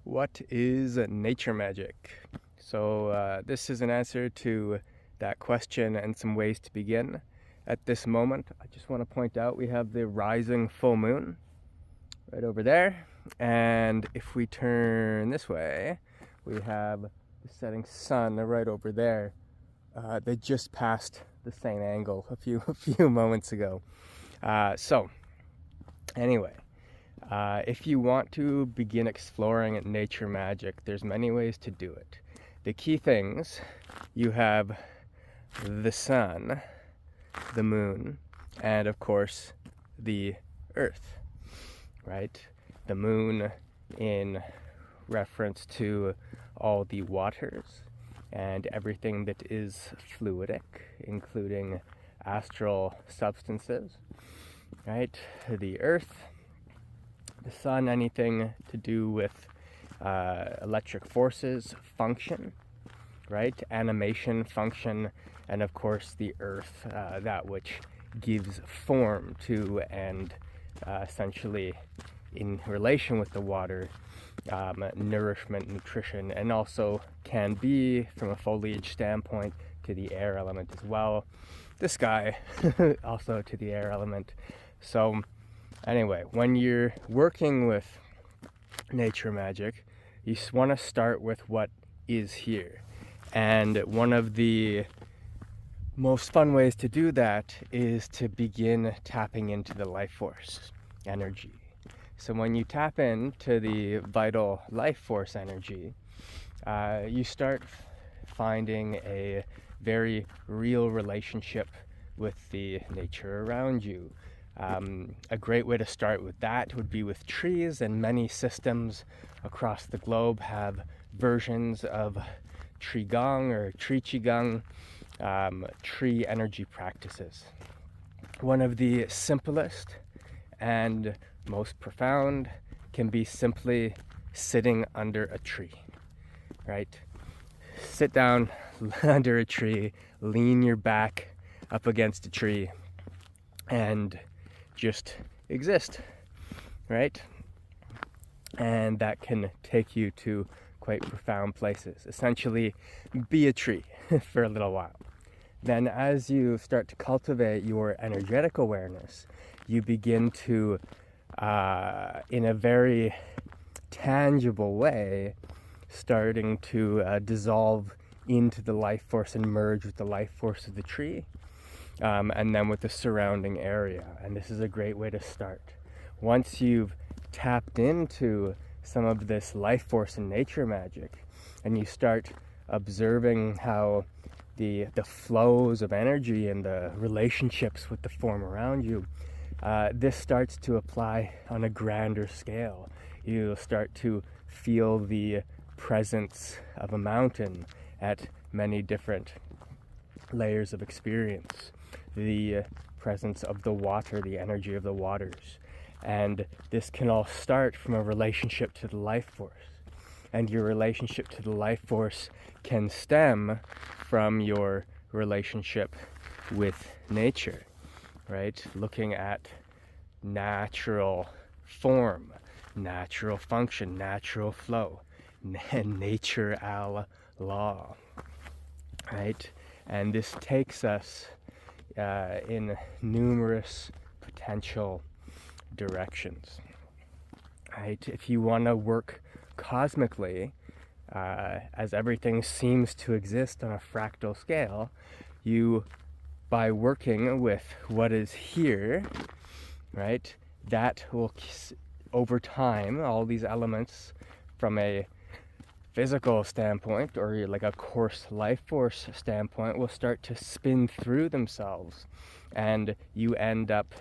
What is nature magic? So this is an answer to that question and some ways to begin. At this moment, I just want to point out we have the rising full moon right over there. And if we turn this way, we have the setting sun right over there. They just passed the same angle a few moments ago. So anyway, if you want to begin exploring nature magic, there's many ways to do it. The key things, you have the sun, the moon, and of course the earth, right? The moon in reference to all the waters and everything that is fluidic, including astral substances, right? The earth, the sun, anything to do with electric forces, function, right? Animation, function, and of course the earth, that which gives form to and essentially in relation with the water, nourishment, nutrition, and also can be, from a foliage standpoint, to the air element as well. The sky, also to the air element. So anyway, when you're working with nature magic, you want to start with what is here. And one of the most fun ways to do that is to begin tapping into the life force energy. So when you tap into the vital life force energy, you start finding a very real relationship with the nature around you. A great way to start with that would be with trees, and many systems across the globe have versions of Qi Gong or Qi Gong, tree energy practices. One of the simplest and most profound can be simply sitting under a tree, right? Sit down under a tree, lean your back up against a tree, and just exist, right? And that can take you to quite profound places. Essentially, be a tree for a little while. Then as you start to cultivate your energetic awareness, you begin to, in a very tangible way, starting to dissolve into the life force and merge with the life force of the tree, and then with the surrounding area. And this is a great way to start. Once you've tapped into some of this life force and nature magic, and you start observing how the flows of energy and the relationships with the form around you, this starts to apply on a grander scale. You'll start to feel the presence of a mountain at many different layers of experience, the presence of the water, the energy of the waters. And this can all start from a relationship to the life force. And your relationship to the life force can stem from your relationship with nature, right? Looking at natural form, natural function, natural flow, natural law, right? And this takes us in numerous potential directions, right? If you want to work cosmically, as everything seems to exist on a fractal scale, you, by working with what is here, right, that will, over time, all these elements from a physical standpoint or like a coarse life force standpoint will start to spin through themselves, and you end up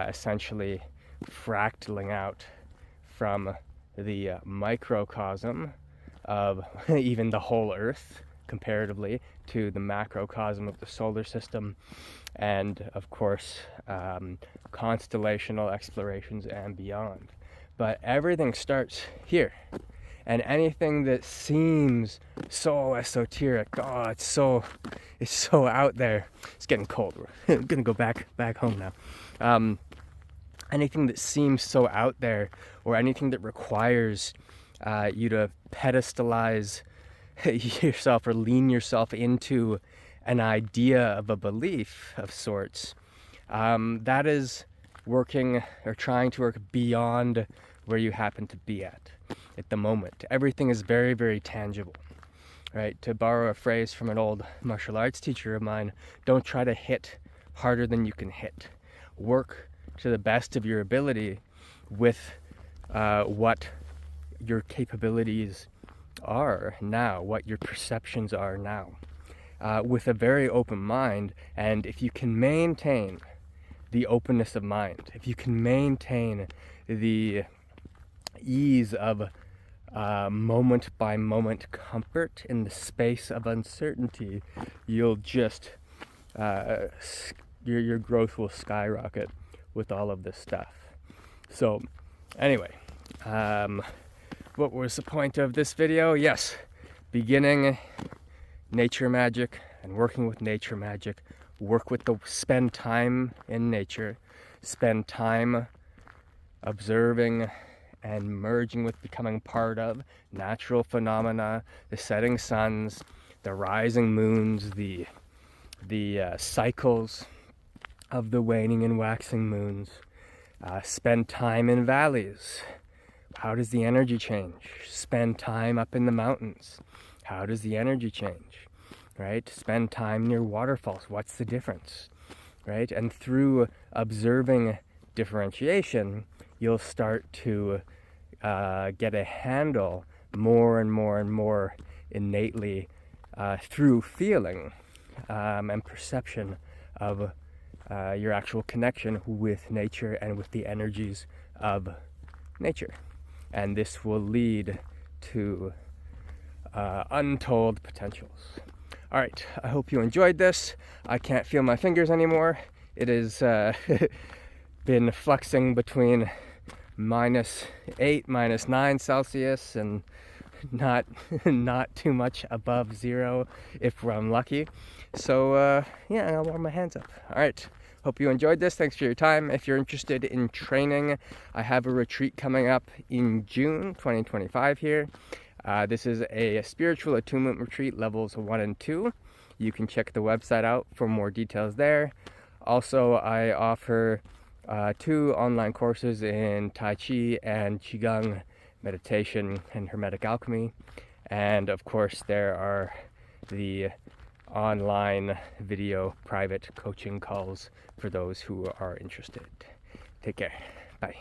essentially fractaling out from the microcosm of even the whole Earth comparatively to the macrocosm of the solar system, and of course constellational explorations and beyond. But everything starts here. And anything that seems so esoteric, it's so out there. It's getting cold. We're gonna go back home now. Anything that seems so out there, or anything that requires you to pedestalize yourself or lean yourself into an idea of a belief of sorts, that is working or trying to work beyond where you happen to be at the moment. Everything is very, very tangible, right? To borrow a phrase from an old martial arts teacher of mine, don't try to hit harder than you can hit. Work to the best of your ability with what your capabilities are now, what your perceptions are now, with a very open mind. And if you can maintain the openness of mind, if you can maintain the ease of moment by moment comfort in the space of uncertainty, you'll just your growth will skyrocket with all of this stuff. So anyway, what was the point of this video? Yes, beginning nature magic and working with nature magic. Spend time in nature, spend time observing and merging with, becoming part of natural phenomena, the setting suns, the rising moons, the cycles of the waning and waxing moons. Spend time in valleys. How does the energy change? Spend time up in the mountains. How does the energy change? Right? Spend time near waterfalls. What's the difference? Right? And through observing differentiation, you'll start to get a handle more and more and more innately through feeling and perception of your actual connection with nature and with the energies of nature. And this will lead to untold potentials. All right, I hope you enjoyed this. I can't feel my fingers anymore. It has been fluxing between -8, -9 Celsius and not too much above 0 if I'm lucky. So yeah, I'll warm my hands up. All right, hope you enjoyed this. Thanks for your time. If you're interested in training, I have a retreat coming up in June 2025 here. This is a spiritual attunement retreat, levels 1 and 2. You can check the website out for more details there. Also, I offer 2 online courses in Tai Chi and Qi Gong meditation and Hermetic Alchemy. And of course, there are the online video private coaching calls for those who are interested. Take care. Bye.